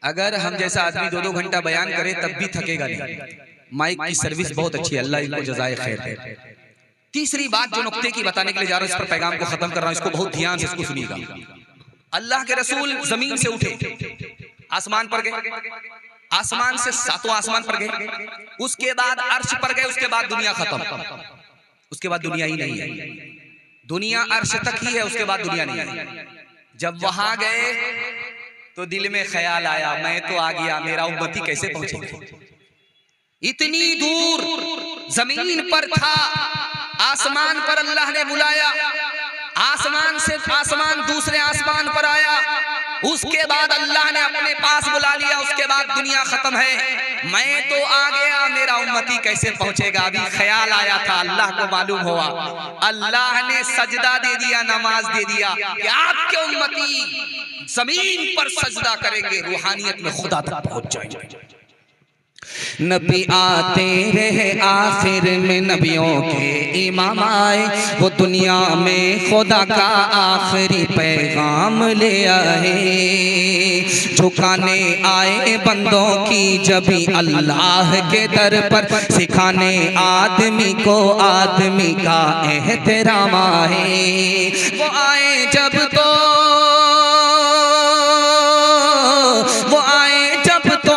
अगर हम जैसा आदमी 2-2 घंटा बयान करे तब भी थकेगा नहीं। माइक की सर्विस बहुत अच्छी है, अल्लाह इनको जज़ाए खैर दे। तीसरी बात जो नुक्ते की बताने के लिए जा रहा हूं, इस पर पैगाम को खत्म कर रहा हूं, इसको बहुत ध्यान से इसको सुनिएगा। अल्लाह के रसूल जमीन से उठे, आसमान पर गए, आसमान से 7वां आसमान पर गए, उसके बाद अर्श पर गए, उसके बाद दुनिया खत्म, उसके बाद दुनिया ही नहीं है। दुनिया अर्श तक ही है, उसके बाद दुनिया नहीं है। जब वहां गए तो दिल में ख्याल आया, मैं तो आ गया, मेरा उम्मती कैसे पहुंचेगा। इतनी दूर जमीन पर था, आसमान पर अल्लाह ने बुलाया, आसमान से आसमान दूसरे आसमान पर आया, उसके बाद अल्लाह ने अपने पास बुला लिया, उसके बाद दुनिया खत्म है। मैं तो आ गया, मेरा उम्मती कैसे पहुंचेगा। अभी ख्याल आया था, अल्लाह को मालूम हुआ, अल्लाह ने सजदा दे दिया, नमाज दे दिया कि आपके उम्मती जमीन पर सजदा करेंगे, रूहानियत में खुदा तक पहुंच जाएंगे। नबी आते रहे, आखिर में नबियों के इमाम आए, वो दुनिया में खुदा का आखिरी पैगाम ले आए। झुकाने आए बंदों की जबी अल्लाह के दर पर, सिखाने आदमी को आदमी का एहतराम आए। वो आए जब तो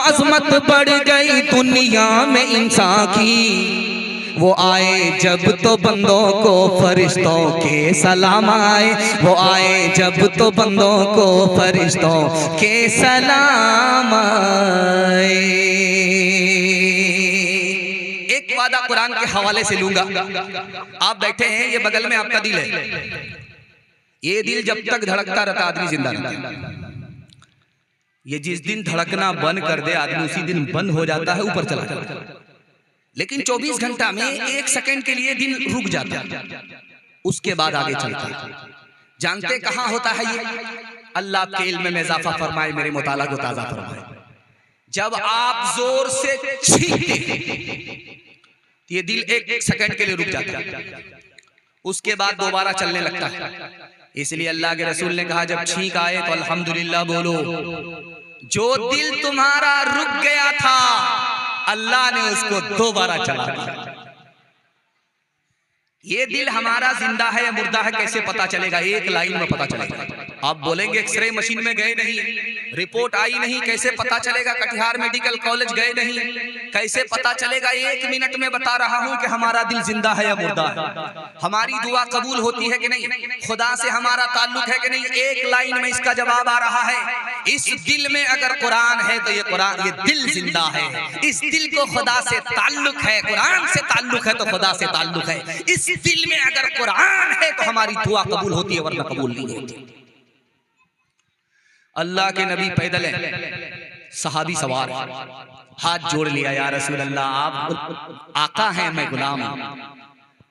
अज़मत बढ़ गई दुनिया में इंसान की। वो आए जब तो बंदों को फरिश्तों के सलाम आए, वो आए जब तो बंदों को फरिश्तों के सलाम आए। एक वादा कुरान के हवाले से लूंगा। आप बैठे हैं, ये बगल में आपका दिल है, ये दिल जब तक धड़कता रहता आदमी जिंदा रहता। ये जिस दिन धड़कना बंद कर दे आदमी, उसी दिन बंद हो जाता है, ऊपर चला जाता है। लेकिन 24 घंटा में 1 सेकंड के लिए दिन रुक जाता है, उसके बाद आगे चलता है। जानते कहां होता है ये? अल्लाह आपके इल्म में इजाफा फरमाए, मेरे मुताला को ताजा फरमाए। जब आप जोर से छींकते, ये दिल 1 सेकंड के लिए रुक जाता है, उसके बाद दोबारा चलने लगता है। इसलिए अल्लाह के रसूल ने कहा, जब छींक आए तो अल्हम्दुलिल्लाह बोलो। जो दिल तुम्हारा रुक गया था, अल्लाह ने उसको दोबारा चला दिया। ये दिल हमारा जिंदा है या मुर्दा है कैसे पता चलेगा? एक लाइन में पता चलेगा। आप बोलेंगे एक्सरे मशीन में गए नहीं, रिपोर्ट आई नहीं, कैसे पता चलेगा? कटिहार मेडिकल कॉलेज गए नहीं, कैसे पता चलेगा? 1 मिनट में बता रहा हूं कि हमारा दिल जिंदा है या मुर्दा है, हमारी दुआ कबूल होती है कि नहीं, खुदा से हमारा ताल्लुक है कि नहीं। एक लाइन में इसका जवाब आ रहा है। इस दिल में अगर कुरान है तो ये कुरान, ये दिल जिंदा है। इस दिल को खुदा से ताल्लुक है, कुरान से ताल्लुक है तो खुदा से ताल्लुक है। इस दिल में अगर कुरान है तो हमारी दुआ कबूल होती है, वरना कबूल नहीं होती। अल्लाह के नबी पैदल है, सहाबी सवार, हाथ जोड़ लिया, या रसूल अल्लाह, आप आका हैं, मैं गुलाम हूं,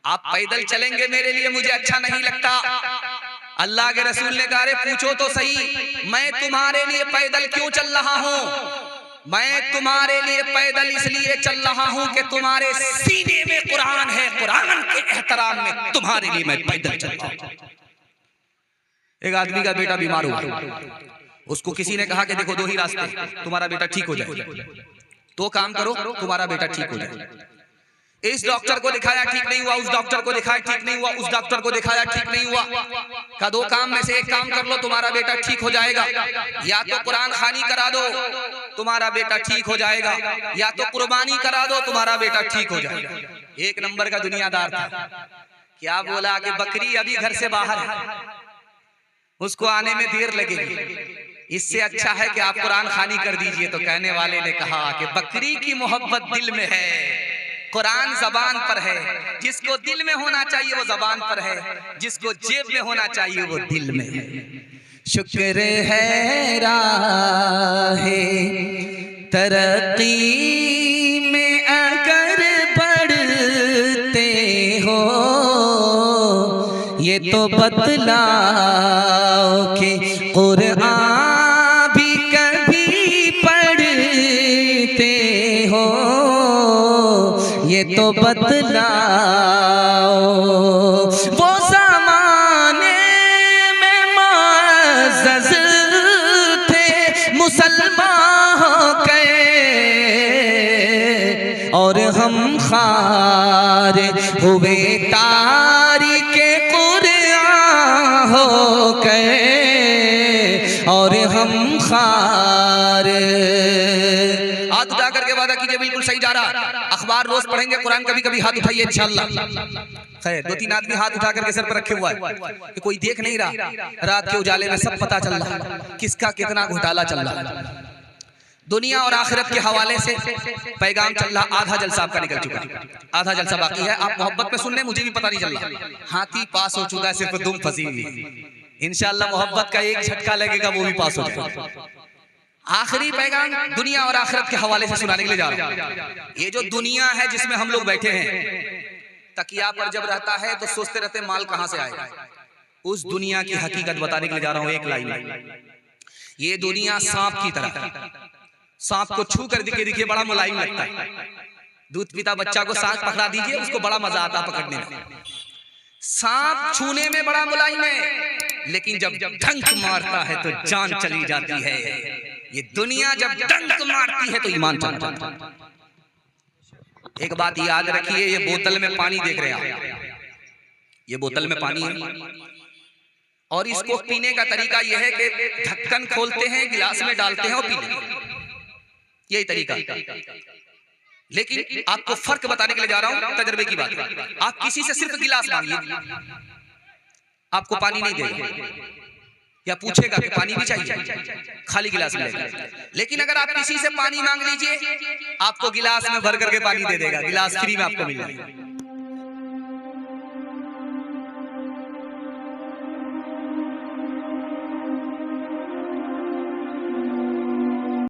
आप पैदल चलेंगे मेरे लिए मुझे अच्छा नहीं लगता। अल्लाह के रसूल ने कहा, पूछो तो सही, मैं तुम्हारे लिए पैदल क्यों चल रहा हूं? मैं तुम्हारे लिए पैदल इसलिए चल रहा हूं कि तुम्हारे सीने में कुरान है, कुरान के एहतराम में तुम्हारे लिए मैं पैदल चल रहा हूं। एक आदमी का बेटा बीमार हुआ, उसको किसी ने कहा कि देखो 2 ही रास्ते, तुम्हारा बेटा ठीक हो जाए, तो काम करो, तुम्हारा बेटा ठीक हो जाए। इस डॉक्टर को दिखाया, ठीक नहीं हुआ, उस डॉक्टर को दिखाया, ठीक नहीं हुआ, उस डॉक्टर को दिखाया, ठीक नहीं हुआ। का 2 काम में से एक काम कर लो, तुम्हारा बेटा ठीक हो जाएगा। या तो कुरान खानी करा दो, तुम्हारा बेटा ठीक हो जाएगा, या तो कुर्बानी करा दो, तुम्हारा बेटा ठीक हो जाएगा। 1 नंबर का दुनियादार था। क्या बोला कि बकरी अभी घर से बाहर है, उसको आने में देर लगेगी, इससे अच्छा है कि आप कुरान खानी कर दीजिए। तो कहने वाले ने कहा कि बकरी की मोहब्बत दिल में है, कुरान जबान पर है। जिसको दिल में होना चाहिए वो जबान पर है, जिसको जेब में होना चाहिए वो दिल में है। शुक्र है राहे तरक्की में अगर बढ़ते हो, ये तो बतलाओ कि कुरान भी कभी पढ़ते हो, ये तो बतलाओ। वो ज़माने में मुअज़्ज़ज़ थे मुसलमान, और हम खार हुए तारीके कुरान हो गए और हम खार। हाथ उठा करके वादा कीजिए बिल्कुल सही जा रहा। अखबार रोज पढ़ेंगे, कुरान कभी कभी हाथ उठाइए इंशाअल्लाह। खैर 2-3 आदमी हाथ उठा करके सर पर रखे हुआ है कि कोई देख नहीं रहा। रात के उजाले में सब पता चल रहा किसका कितना घोटाला चल रहा। दुनिया और आखिरत के हवाले से पैगाम चल रहा। आधा जलसा आपका निकल चुका, आधा जलसा बाकी है। आप मोहब्बत में सुन रहे, मुझे भी पता नहीं चल रहा। हाथी पास हो चुका है, सिर्फ दुम फंसी हुई। इंशाअल्लाह मोहब्बत का एक झटका लगेगा, वो भी पास हो जाएगा। आखिरी पैगाम दुनिया और आखिरत के हवाले से सुनाने के लिए जा रहा हूं। ये जो दुनिया है जिसमें हम लोग बैठे हैं, तकिया पर जब रहता है तो सोचते रहते माल कहां से आएगा। उस दुनिया की हकीकत बताने के लिए जा रहा हूं एक लाइन में। ये दुनिया सांप की तरह है। सांप को छू कर देखिए बड़ा मुलायम लगता है। दूध पीता बच्चा को सांप पकड़ा दीजिए, उसको बड़ा मजा आता पकड़ने में। सांप छूने में बड़ा मुलायम है, लेकिन जब डंक मारता है तो जान चली जाती है। ये दुनिया जब डंक मारती है तो ईमान चला जाता है। एक बात याद रखिए, ये बोतल में पानी देख रहे हैं आप, ये बोतल में पानी है और इसको पीने का तरीका यह है कि ढक्कन खोलते हैं, गिलास में डालते हैं और पीते हैं, यही तरीका। लेकिन आपको फर्क बताने के लिए जा रहा हूं, तजर्बे की बात। आप किसी से सिर्फ गिलास मांगिए, आपको पानी नहीं देगा या पूछेगा कि पानी भी चाहिए, खाली गिलास मिलेगा। लेकिन अगर आप किसी से पानी मांग लीजिए, आपको गिलास में भर करके पानी दे देगा, गिलास फ्री में आपको मिल जाएगा।